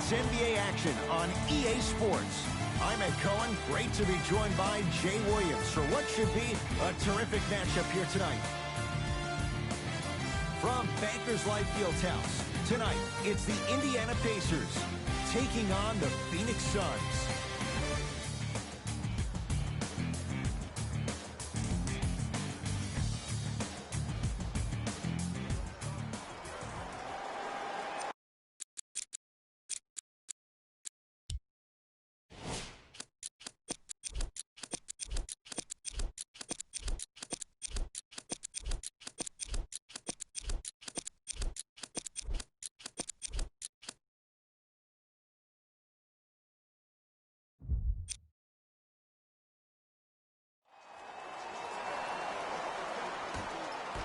It's NBA action on EA Sports. I'm Ed Cohen. Great to be joined by Jay Williams for what should be a terrific matchup here tonight. From Bankers Life Fieldhouse, tonight it's the Indiana Pacers taking on the Phoenix Suns.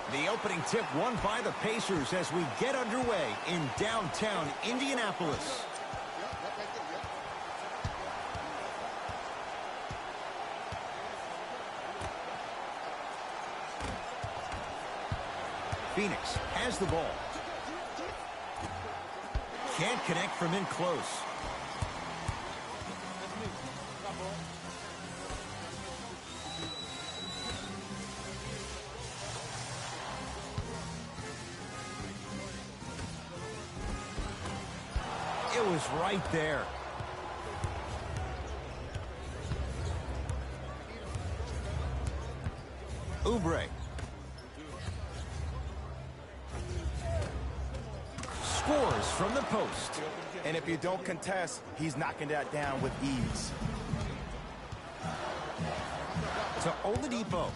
The opening tip won by the Pacers as we get underway in downtown Indianapolis. Phoenix has the ball. Can't connect from in close. It was right there. Oubre. Scores from the post. And if you don't contest, he's knocking that down with ease. To Oladipo.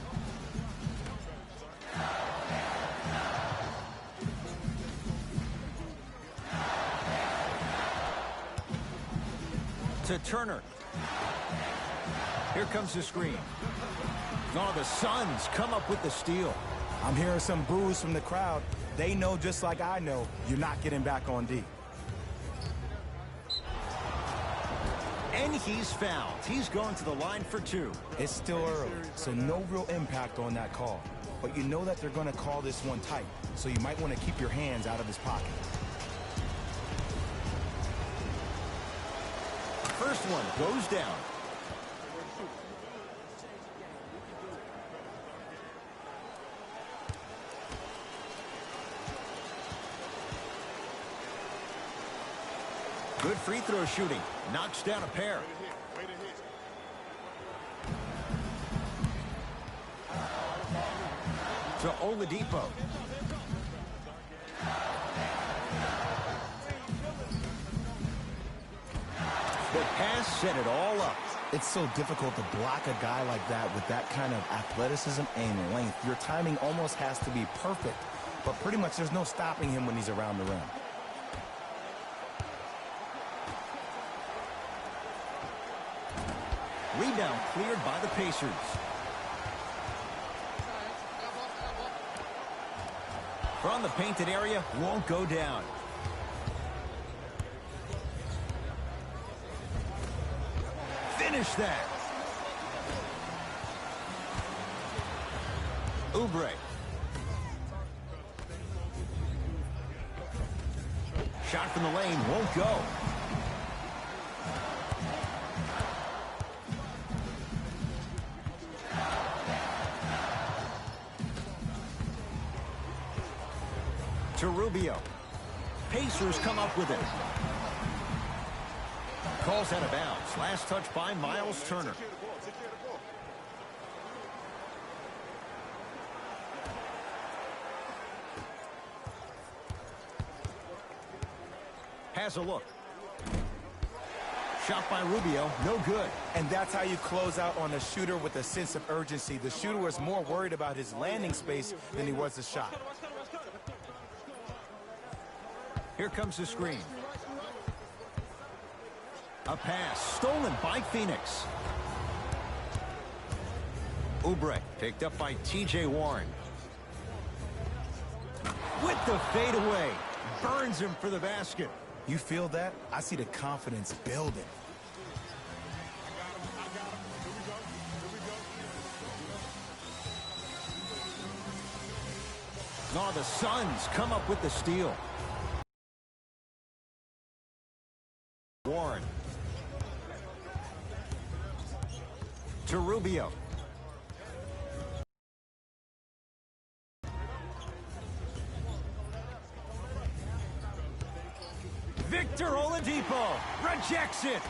To Turner. Here comes the screen. Oh, the Suns come up with the steal. I'm hearing some boos from the crowd. They know, just like I know, you're not getting back on D. And he's fouled. He's going to the line for two. It's still early, so no real impact on that call. But you know that they're going to call this one tight, so you might want to keep your hands out of his pocket. First one goes down. Good free throw shooting. Knocks down a pair. To Oladipo. The pass set it all up. It's so difficult to block a guy like that with that kind of athleticism and length. Your timing almost has to be perfect, but pretty much there's no stopping him when he's around the rim. Rebound cleared by the Pacers. From the painted area, won't go down. Finish that. Oubre. Shot from the lane, won't go. To Rubio. Pacers come up with it. Calls out of bounds. Last touch by Miles Turner. Has a look. Shot by Rubio, no good. And that's how you close out on a shooter with a sense of urgency. The shooter was more worried about his landing space than he was the shot. Here comes the screen. A pass stolen by Phoenix. Oubre picked up by TJ Warren. With the fadeaway. Burns him for the basket. You feel that? I see the confidence building. Oh, the Suns come up with the steal. to Rubio. Victor Oladipo rejects it.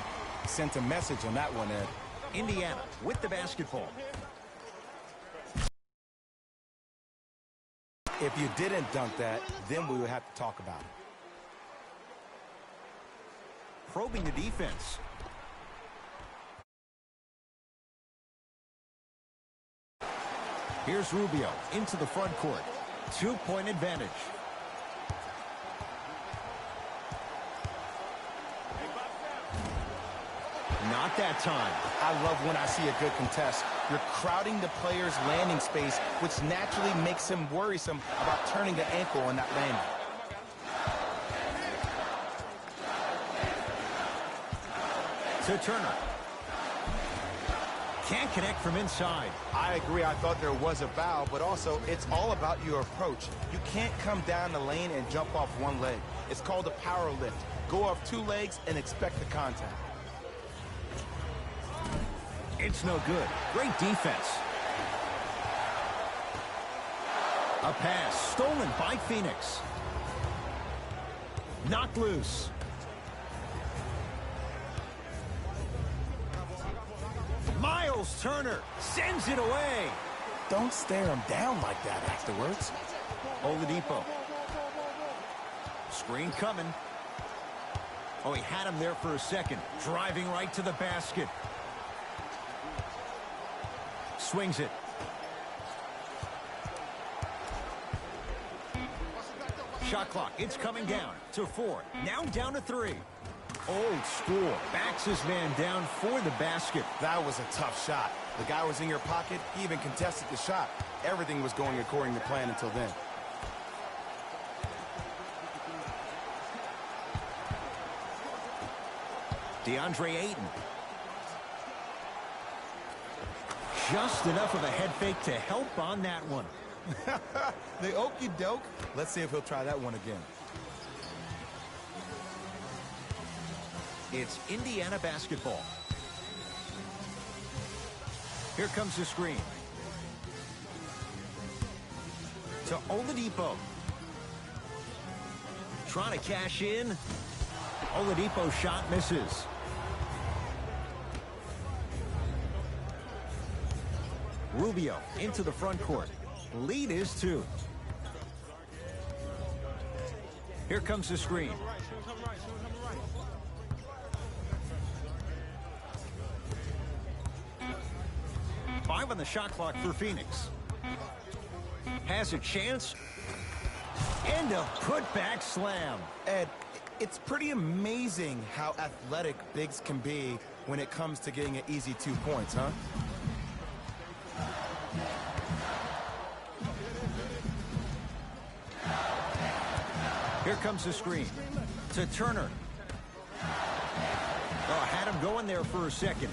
Sent a message on that one, Ed. Indiana with the basketball. If you didn't dunk that, then we would have to talk about it. Probing the defense. Here's Rubio into the front court. 2-point advantage. Not that time. I love when I see a good contest. You're crowding the player's landing space, which naturally makes him worrisome about turning an ankle on that landing. To Turner. Can't connect from inside. I agree. I thought there was a foul, but also it's all about your approach. You can't come down the lane and jump off one leg. It's called a power lift. Go off 2 legs and expect the contact. It's no good. Great defense. A pass stolen by Phoenix. Knocked loose. Miles Turner sends it away. Don't stare him down like that afterwards. Oladipo. Screen coming. Oh, he had him there for a second. Driving right to the basket. Swings it. Shot clock. It's coming down to 4. Now down to 3. Old school. Backs his man down for the basket. That was a tough shot. The guy was in your pocket. He even contested the shot. Everything was going according to plan until then. DeAndre Ayton. Just enough of a head fake to help on that one. The okie doke. Let's see if he'll try that one again. It's Indiana basketball. Here comes the screen. To Oladipo. Trying to cash in. Oladipo's shot misses. Rubio into the front court. Lead is 2. Here comes the screen. Five on the shot clock for Phoenix. Has a chance. And a putback slam. Ed, it's pretty amazing how athletic bigs can be when it comes to getting an easy 2 points, huh? Here comes the screen. To Turner. Oh, had him going there for a second.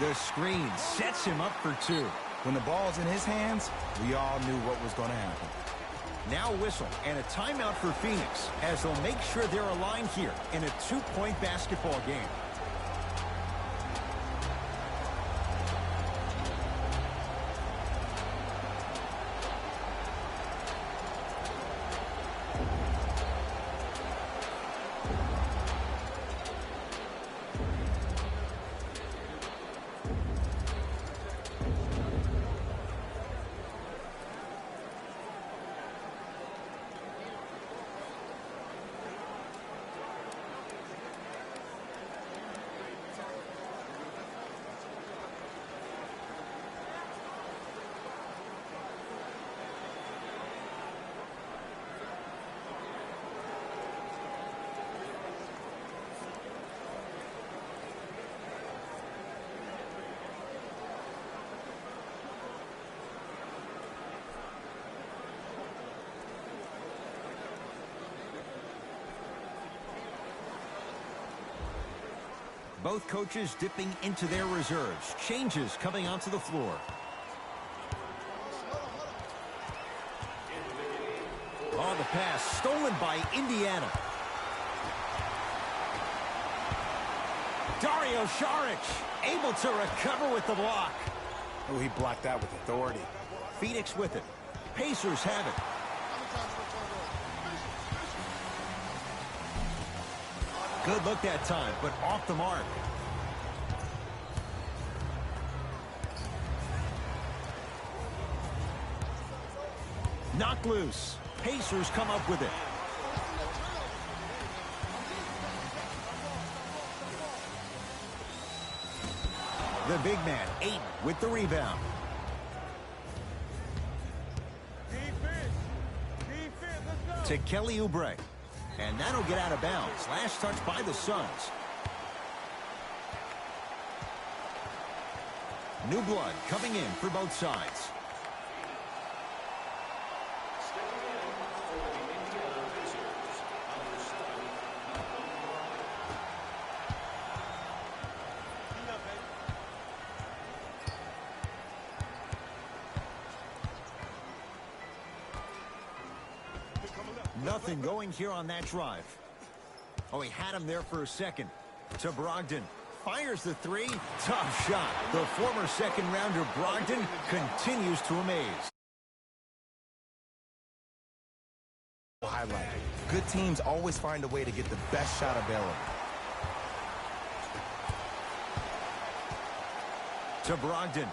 The screen sets him up for 2. When the ball's in his hands, we all knew what was going to happen. Now a whistle and a timeout for Phoenix as they'll make sure they're aligned here in a 2-point basketball game. Both coaches dipping into their reserves. Changes coming onto the floor. Oh, the pass stolen by Indiana. Dario Saric able to recover with the block. Oh, he blocked that with authority. Phoenix with it. Pacers have it. Good look that time, but off the mark. Knocked loose. Pacers come up with it. The big man, Ayton, with the rebound. To Kelly Oubre. And that'll get out of bounds. Last touch by the Suns. New blood coming in for both sides. Nothing going here on that drive. Oh, he had him there for a second. To Brogdon. Fires the three. Tough shot. The former second-rounder Brogdon continues to amaze. Highlight. Good teams always find a way to get the best shot available. To Brogdon.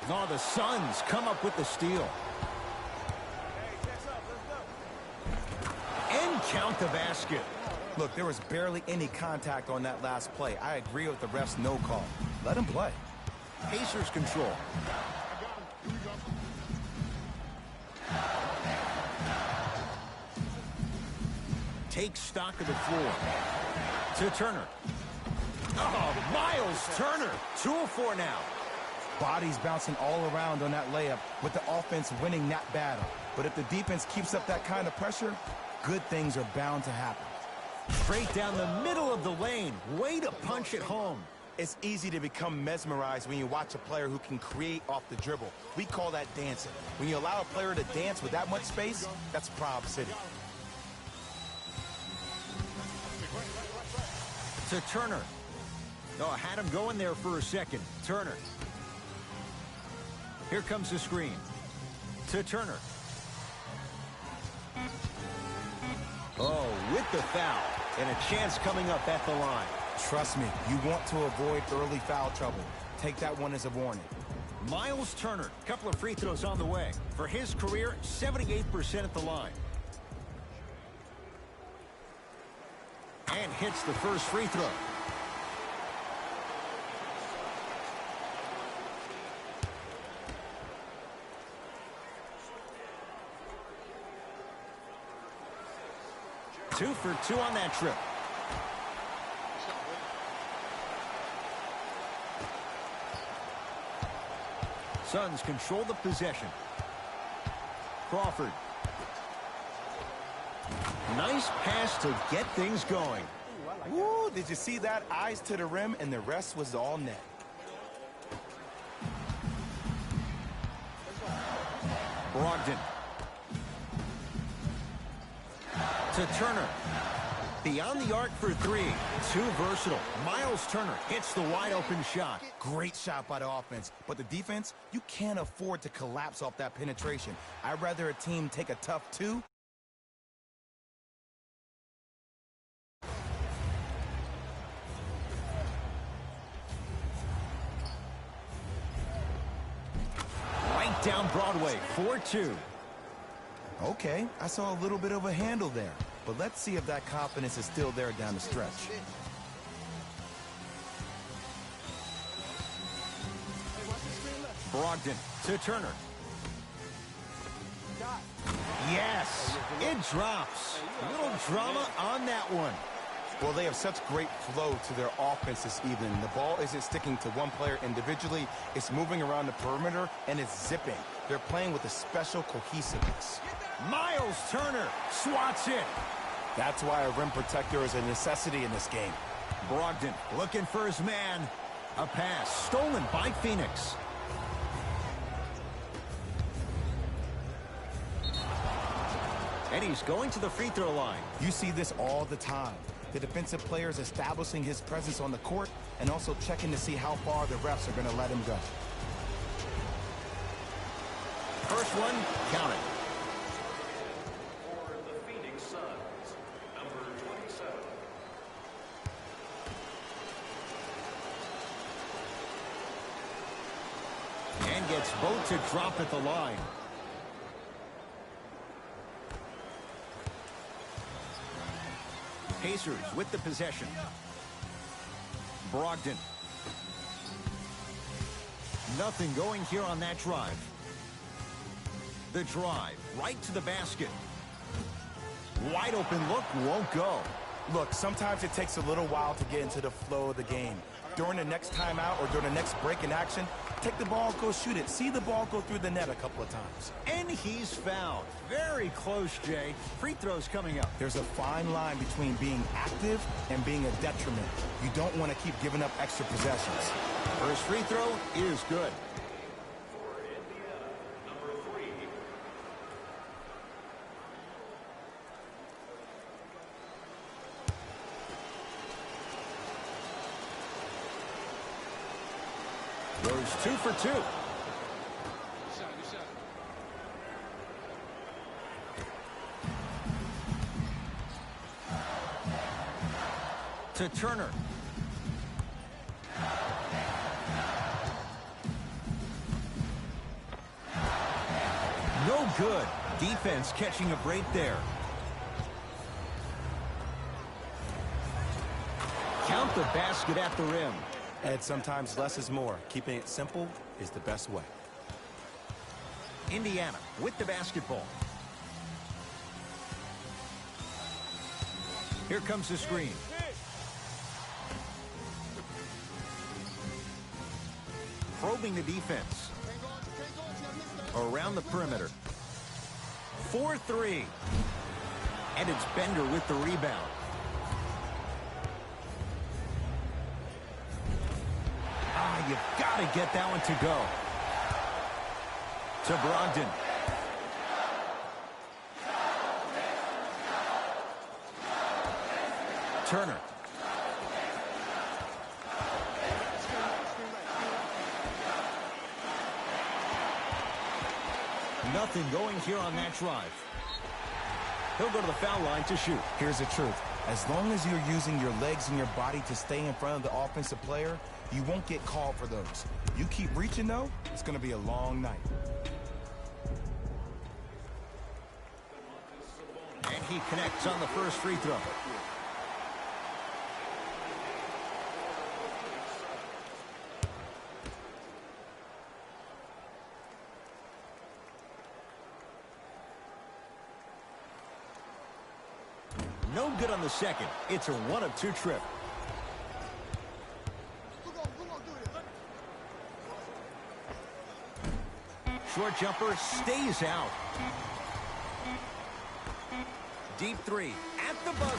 Oh, the Suns come up with the steal. And count the basket. Look, there was barely any contact on that last play. I agree with the ref's no call. Let him play. Pacers control. Take stock of the floor. To Turner. Oh, Miles Turner. 2 of 4 now. Bodies bouncing all around on that layup with the offense winning that battle. But if the defense keeps up that kind of pressure, good things are bound to happen. Straight down the middle of the lane. Way to punch it home. It's easy to become mesmerized when you watch a player who can create off the dribble. We call that dancing. When you allow a player to dance with that much space, that's Prob City. To Turner. Oh, had him going there for a second. Turner. Here comes the screen. To Turner. Oh, with the foul. And a chance coming up at the line. Trust me, you want to avoid early foul trouble. Take that one as a warning. Miles Turner, couple of free throws on the way. For his career, 78% at the line. And hits the first free throw. Two for 2 on that trip. Suns control the possession. Crawford. Nice pass to get things going. Woo, did you see that? Eyes to the rim, and the rest was all net. Brogdon. To Turner. Beyond the arc for 3. Too versatile. Miles Turner hits the wide open shot. Great shot by the offense, but the defense, you can't afford to collapse off that penetration. I'd rather a team take a tough 2. Right down Broadway, 4-2. Okay, I saw a little bit of a handle there, but let's see if that confidence is still there down the stretch. Brogdon to Turner. Yes, it drops. A little drama on that one. Well, they have such great flow to their offense this evening. The ball isn't sticking to one player individually. It's moving around the perimeter, and it's zipping. They're playing with a special cohesiveness. Miles Turner swats it. That's why a rim protector is a necessity in this game. Brogdon looking for his man. A pass stolen by Phoenix. And he's going to the free throw line. You see this all the time. The defensive player is establishing his presence on the court and also checking to see how far the refs are going to let him go. First one, count it. For the Phoenix Suns, number 27. And gets both to drop at the line. Pacers with the possession. Brogdon. Nothing going here on that drive. The drive right to the basket. Wide open look, won't go. Look, sometimes it takes a little while to get into the flow of the game. During the next timeout or during the next break in action, take the ball, go shoot it. See the ball go through the net a couple of times. And he's fouled. Very close, Jay. Free throws coming up. There's a fine line between being active and being a detriment. You don't want to keep giving up extra possessions. First free throw is good. For Indiana, number 3. Goes 2 for 2. To Turner. No good. Defense catching a break there. Count the basket at the rim. And sometimes less is more. Keeping it simple is the best way. Indiana with the basketball. Here comes the screen. Probing the defense. Around the perimeter. 4-3. And it's Bender with the rebound. You've got to get that one to go. To Brogdon. Turner. Nothing going here on that drive. He'll go to the foul line to shoot. Here's the truth. As long as you're using your legs and your body to stay in front of the offensive player, you won't get called for those. You keep reaching, though, it's going to be a long night. And he connects on the first free throw. No good on the second. It's a 1-of-2 trip. Short jumper stays out. Deep three at the buzzer.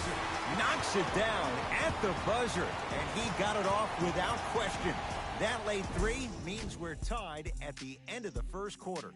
Knocks it down at the buzzer. And he got it off without question. That late three means we're tied at the end of the first quarter.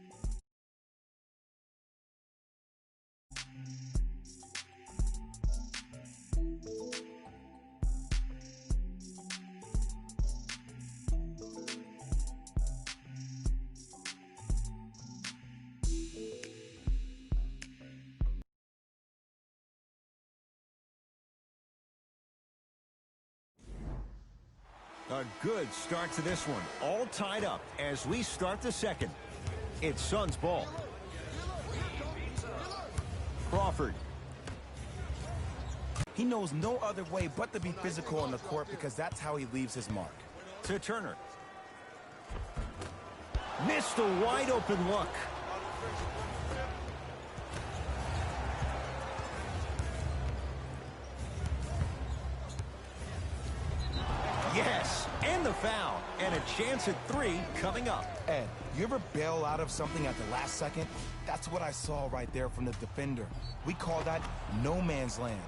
A good start to this one. All tied up as we start the second. It's Suns ball. Crawford. He knows no other way but to be physical on the court because that's how he leaves his mark. To Turner. Missed a wide open look. Yes, and the foul. And a chance at three coming up. Ed, you ever bail out of something at the last second? That's what I saw right there from the defender. We call that no man's land.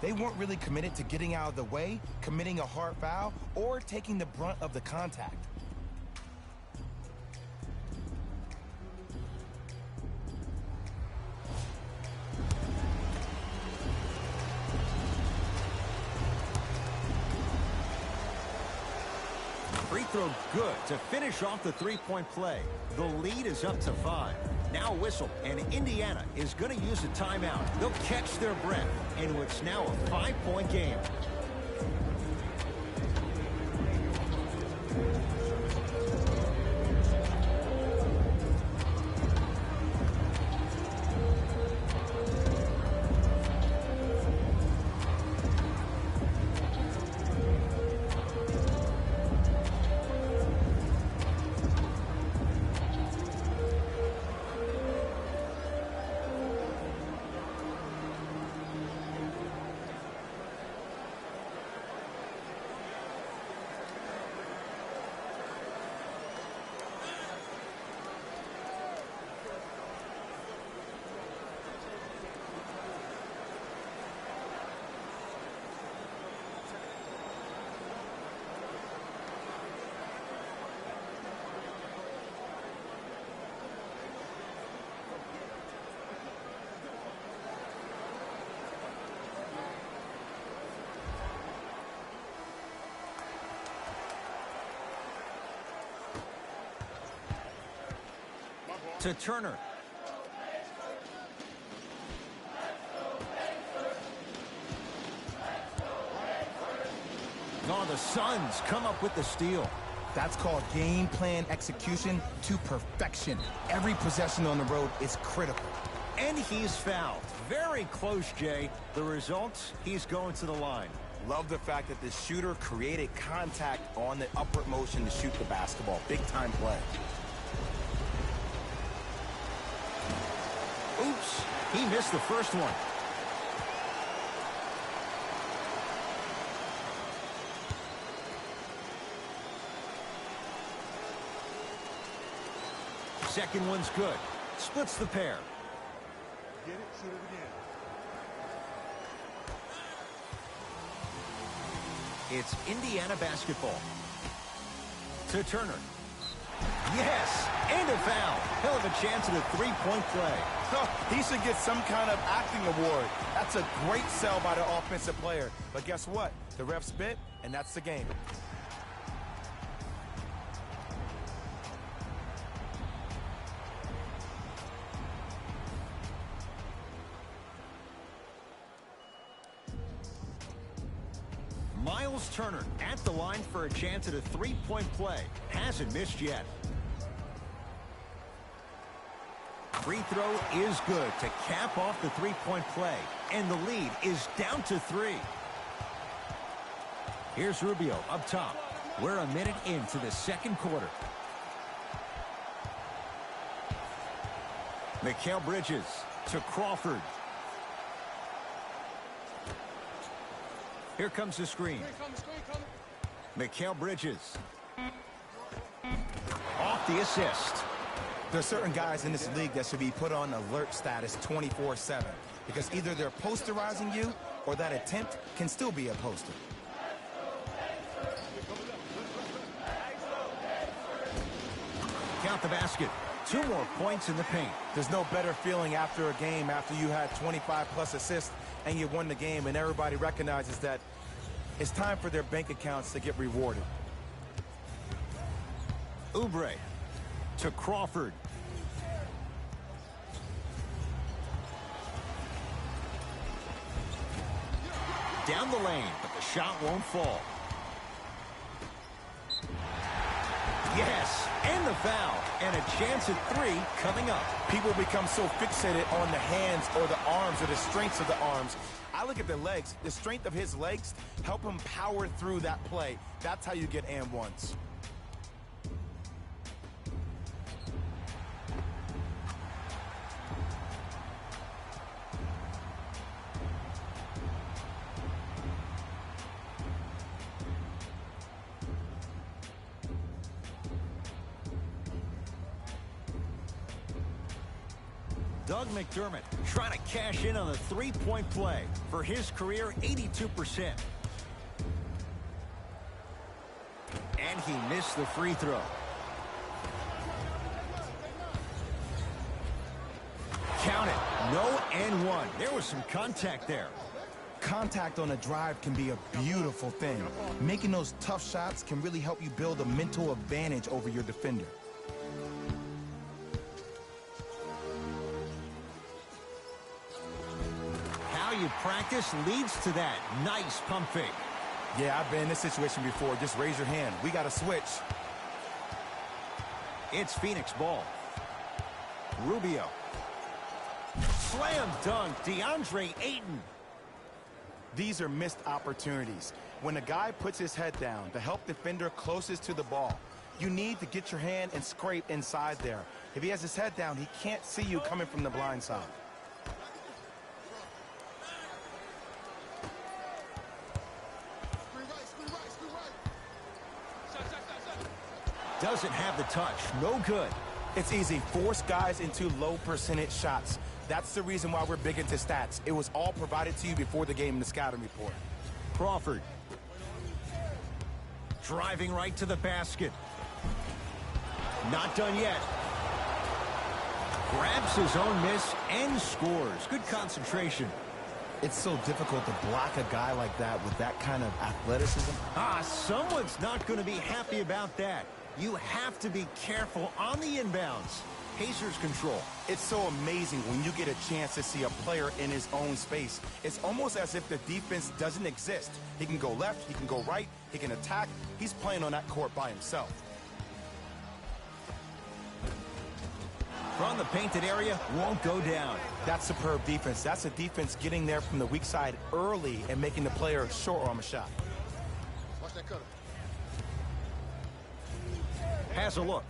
They weren't really committed to getting out of the way, committing a hard foul, or taking the brunt of the contact. Free throw good to finish off the three-point play. The lead is up to 5. Now whistle, and Indiana is going to use a timeout. They'll catch their breath in what's now a 5-point game. To Turner. Oh, the Suns come up with the steal. That's called game plan execution to perfection. Every possession on the road is critical. And he's fouled. Very close, Jay. The results, he's going to the line. Love the fact that the shooter created contact on the upward motion to shoot the basketball. Big time play. Oops, he missed the first one. Second one's good. Splits the pair. Get it, shoot it again. It's Indiana basketball. To Turner. Yes, and a foul. He'll have a chance at a three-point play. He should get some kind of acting award. That's a great sell by the offensive player. But guess what? The ref spit, and that's the game. Miles Turner at the line for a chance at a three-point play. Hasn't missed yet. Free throw is good to cap off the three-point play. And the lead is down to 3. Here's Rubio up top. We're a minute into the second quarter. Mikal Bridges to Crawford. Here comes the screen. Mikal Bridges. Off the assist. There are certain guys in this league that should be put on alert status 24/7 because either they're posterizing you or that attempt can still be a poster. Count the basket. 2 more points in the paint. There's no better feeling after a game after you had 25+ assists and you won the game and everybody recognizes that it's time for their bank accounts to get rewarded. Oubre to Crawford. Down the lane, but the shot won't fall. Yes, and the foul, and a chance at 3 coming up. People become so fixated on the hands or the arms or the strengths of the arms. I look at the legs. The strength of his legs help him power through that play. That's how you get and ones. Doug McDermott trying to cash in on a three-point play. For his career, 82%. And he missed the free throw. Count it. No and 1. There was some contact there. Contact on a drive can be a beautiful thing. Making those tough shots can really help you build a mental advantage over your defender. How you practice leads to that. Nice pump fake. Yeah, I've been in this situation before. Just raise your hand. We got to switch. It's Phoenix ball. Rubio. Slam dunk, DeAndre Ayton. These are missed opportunities. When a guy puts his head down, the help defender closest to the ball, you need to get your hand and scrape inside there. If he has his head down, he can't see you coming from the blind side. Doesn't have the touch. No good. It's easy. Force guys into low percentage shots. That's the reason why we're big into stats. It was all provided to you before the game in the scouting report. Crawford. Driving right to the basket. Not done yet. Grabs his own miss and scores. Good concentration. It's so difficult to block a guy like that with that kind of athleticism. Someone's not going to be happy about that. You have to be careful on the inbounds. Pacers control. It's so amazing when you get a chance to see a player in his own space. It's almost as if the defense doesn't exist. He can go left, he can go right, he can attack. He's playing on that court by himself. From the painted area, won't go down. That's superb defense. That's a defense getting there from the weak side early and making the player short arm a shot. Watch that cutter. Has a look.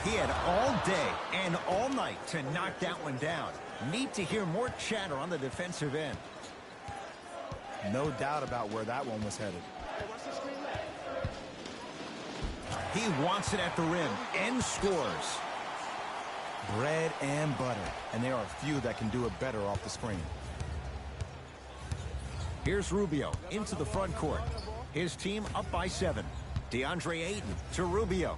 He had all day and all night to knock that one down. Need to hear more chatter on the defensive end. No doubt about where that one was headed. He wants it at the rim and scores. Bread and butter. And there are few that can do it better off the screen. Here's Rubio into the front court. His team up by 7. DeAndre Ayton to Rubio.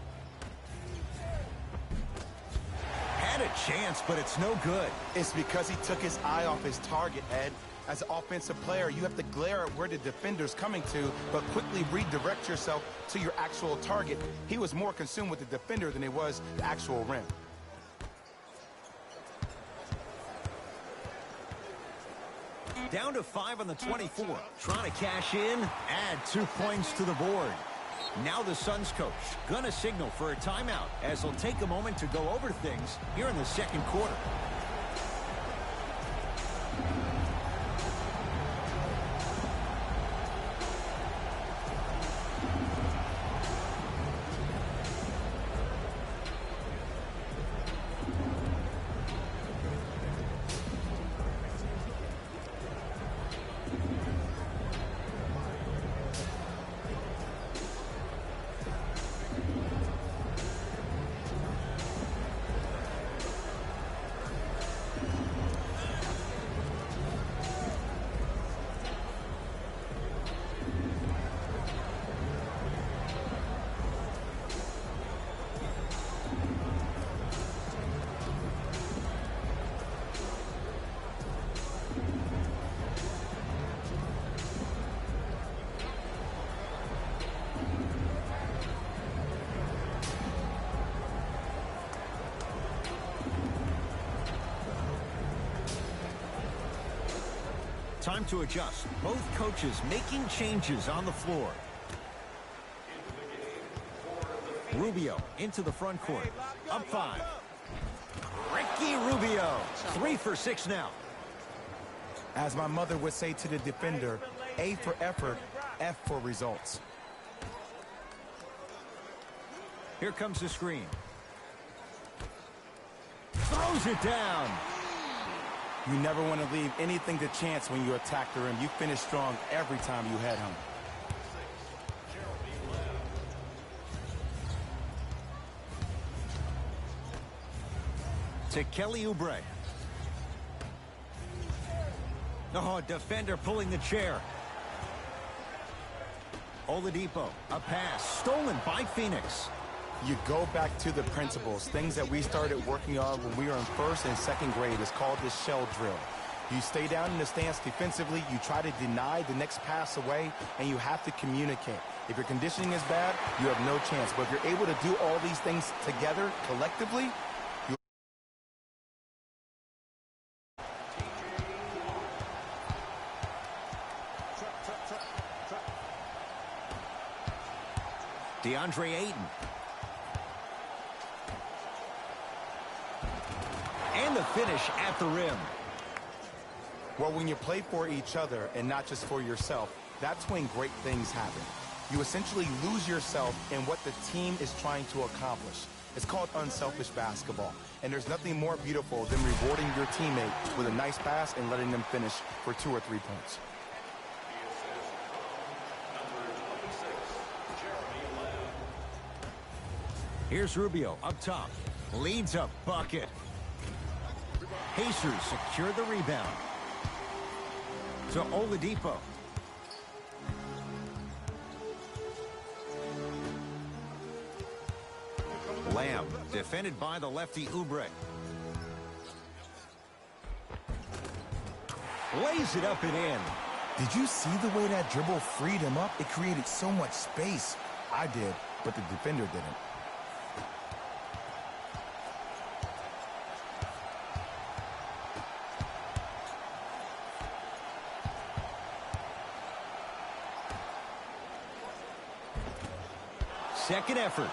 Had a chance, but it's no good. It's because he took his eye off his target, Ed. As an offensive player, you have to glare at where the defender's coming to, but quickly redirect yourself to your actual target. He was more consumed with the defender than he was the actual rim. Down to 5 on the 24. Trying to cash in, add 2 points to the board. Now the Suns coach gonna signal for a timeout as he'll take a moment to go over things here in the second quarter. Time to adjust. Both coaches making changes on the floor. Rubio into the front court. Up 5. Ricky Rubio. 3 for 6 now. As my mother would say to the defender, A for effort, F for results. Here comes the screen. Throws it down. You never want to leave anything to chance when you attack the rim. You finish strong every time you head home. To Kelly Oubre. Oh, defender pulling the chair. Oladipo, a pass stolen by Phoenix. You go back to the principles, things that we started working on when we were in 1st and 2nd grade. It's called the shell drill. You stay down in the stance defensively, you try to deny the next pass away, and you have to communicate. If your conditioning is bad, you have no chance. But if you're able to do all these things together, collectively, DeAndre Ayton. And the finish at the rim. Well, when you play for each other and not just for yourself, that's when great things happen. You essentially lose yourself in what the team is trying to accomplish. It's called unselfish basketball. And there's nothing more beautiful than rewarding your teammate with a nice pass and letting them finish for 2 or 3 points. Here's Rubio up top. Leads a bucket. Pacers secure the rebound. To Oladipo. Lamb, defended by the lefty Oubre. Lays it up and in. Did you see the way that dribble freed him up? It created so much space. I did, but the defender didn't. Second effort.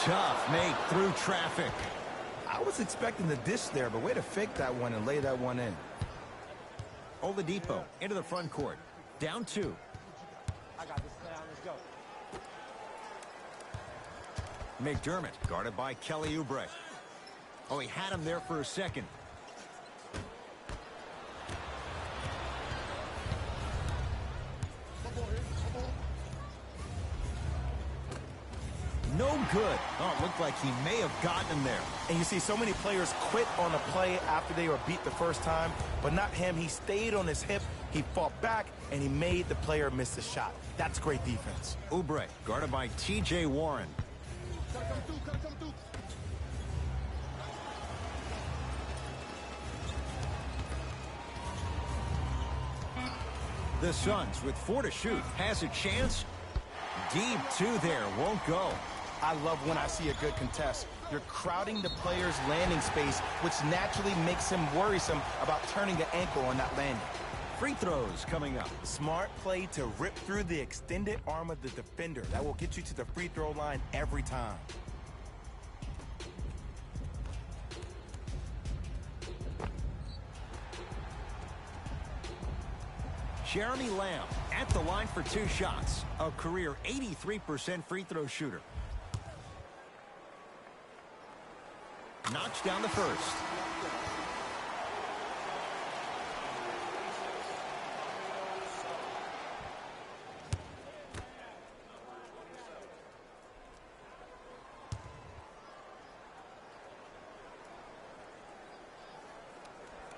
Tough make through traffic. I was expecting the dish there, but way to fake that one and lay that one in. Oladipo into the front court. Down 2. I got this down. Let's go. McDermott guarded by Kelly Oubre. Oh, he had him there for a second. No good. Oh, it looked like he may have gotten him there. And you see so many players quit on a play after they were beat the first time, but not him. He stayed on his hip, he fought back, and he made the player miss the shot. That's great defense. Oubre guarded by T.J. Warren. The Suns with 4 to shoot. Has a chance. Deep 2 there. Won't go. I love when I see a good contest. You're crowding the player's landing space, which naturally makes him worrisome about turning the ankle on that landing. Free throws coming up. Smart play to rip through the extended arm of the defender. That will get you to the free throw line every time. Jeremy Lamb at the line for 2 shots. A career 83% free throw shooter. Knocks down the first.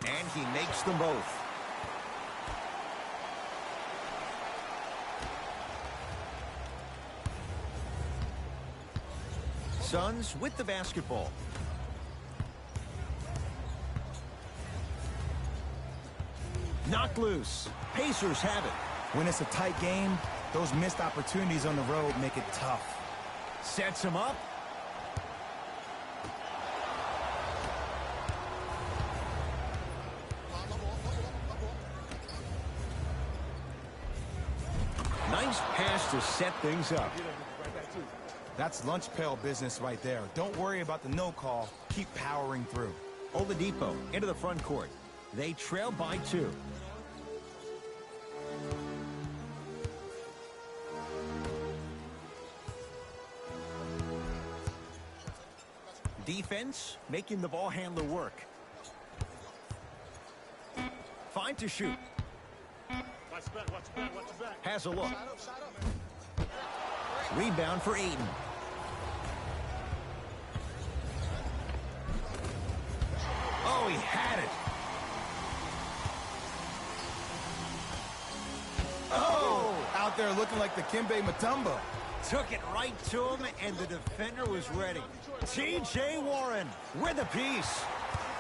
And he makes them both. Suns with the basketball. Knocked loose. Pacers have it. When it's a tight game, those missed opportunities on the road make it tough. Sets him up. Nice pass to set things up. That's lunch pail business right there. Don't worry about the no call. Keep powering through. Oladipo into the front court. They trail by 2. Defense making the ball handler work. 5 to shoot. Has a look. Rebound for Ayton. Oh, he had it. Oh! Out there looking like the Kimbe Mutombo. Took it right to him, and the defender was ready. T.J. Warren with a piece.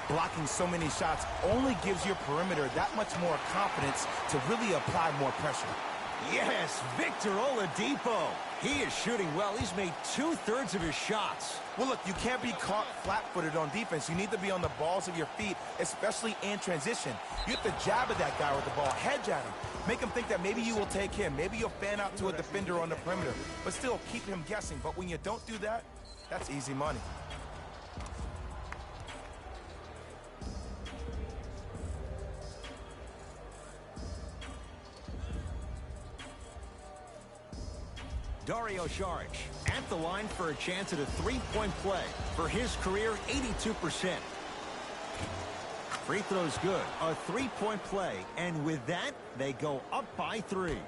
Blocking so many shots only gives your perimeter that much more confidence to really apply more pressure. Yes, Victor Oladipo. He is shooting well. He's made 2/3 of his shots. Well, look, you can't be caught flat-footed on defense. You need to be on the balls of your feet, especially in transition. You have to jab at that guy with the ball, hedge at him. Make him think that maybe you will take him. Maybe you'll fan out to a defender on the perimeter, but still keep him guessing. But when you don't do that, that's easy money. Dario Saric at the line for a chance at a three-point play. For his career, 82%. Free throw's good. A three-point play. And with that, they go up by 3.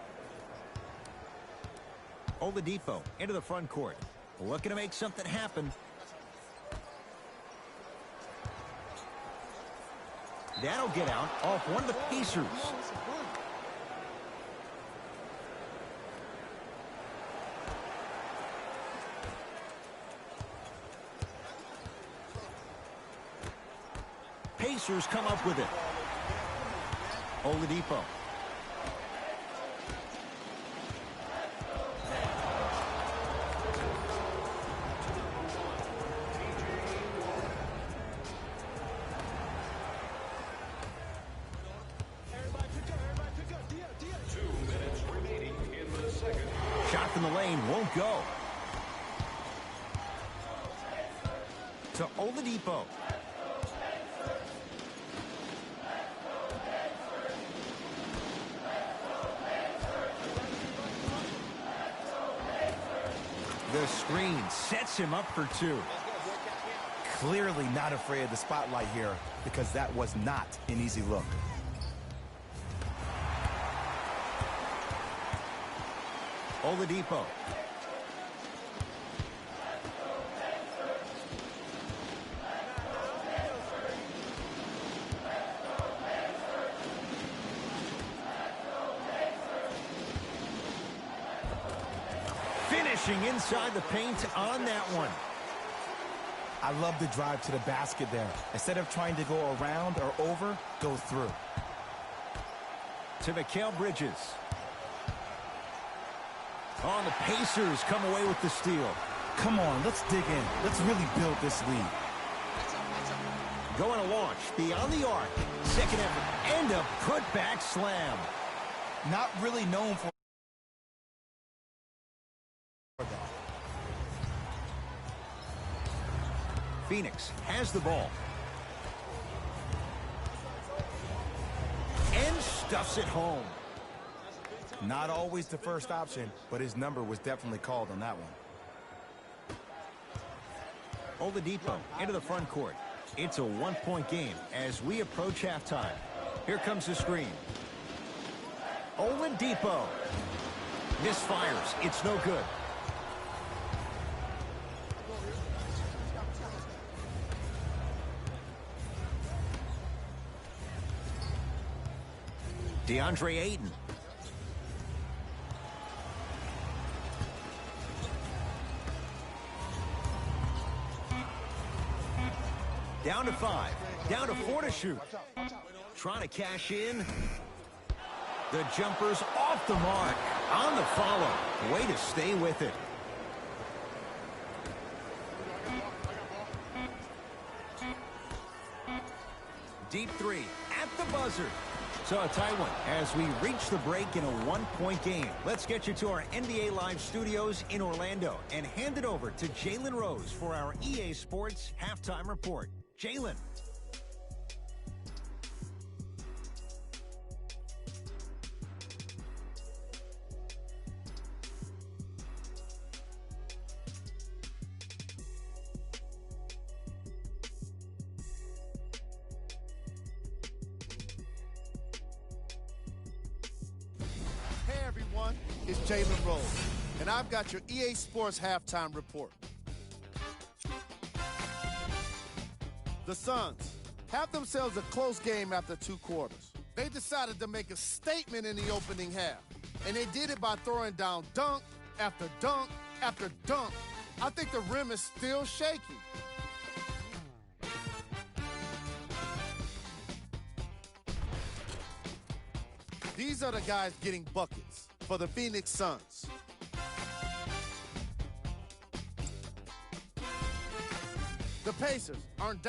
Oladipo into the front court. Looking to make something happen. That'll get out off one of the Pacers. Pacers come up with it. Oladipo. Shot from the lane won't go. To Oladipo. The screen sets him up for 2. Clearly not afraid of the spotlight here because that was not an easy look. Oladipo. Finishing inside the paint on that one. I love the drive to the basket there. Instead of trying to go around or over, go through. To Mikal Bridges. Oh, the Pacers come away with the steal. Come on, let's dig in. Let's really build this lead. Going to launch beyond the arc. Second effort and a putback slam. Not really known for that. Phoenix has the ball. And stuffs it home. Not always the first option, but his number was definitely called on that one. Oladipo into the front court. It's a one-point game as we approach halftime. Here comes the screen. Oladipo. Misfires. It's no good. DeAndre Ayton. Down to 5. Down to 4 to shoot. Trying to cash in. The jumper's off the mark. On the follow. Way to stay with it. Deep 3 at the buzzer. So a tight one as we reach the break in a one-point game. Let's get you to our NBA Live studios in Orlando and hand it over to Jalen Rose for our EA Sports Halftime Report. Jalen. Hey everyone, it's Jalen Rose, and I've got your EA Sports Halftime Report. The Suns have themselves a close game after 2 quarters. They decided to make a statement in the opening half, and they did it by throwing down dunk after dunk after dunk. I think the rim is still shaky. These are the guys getting buckets for the Phoenix Suns. The Pacers aren't down.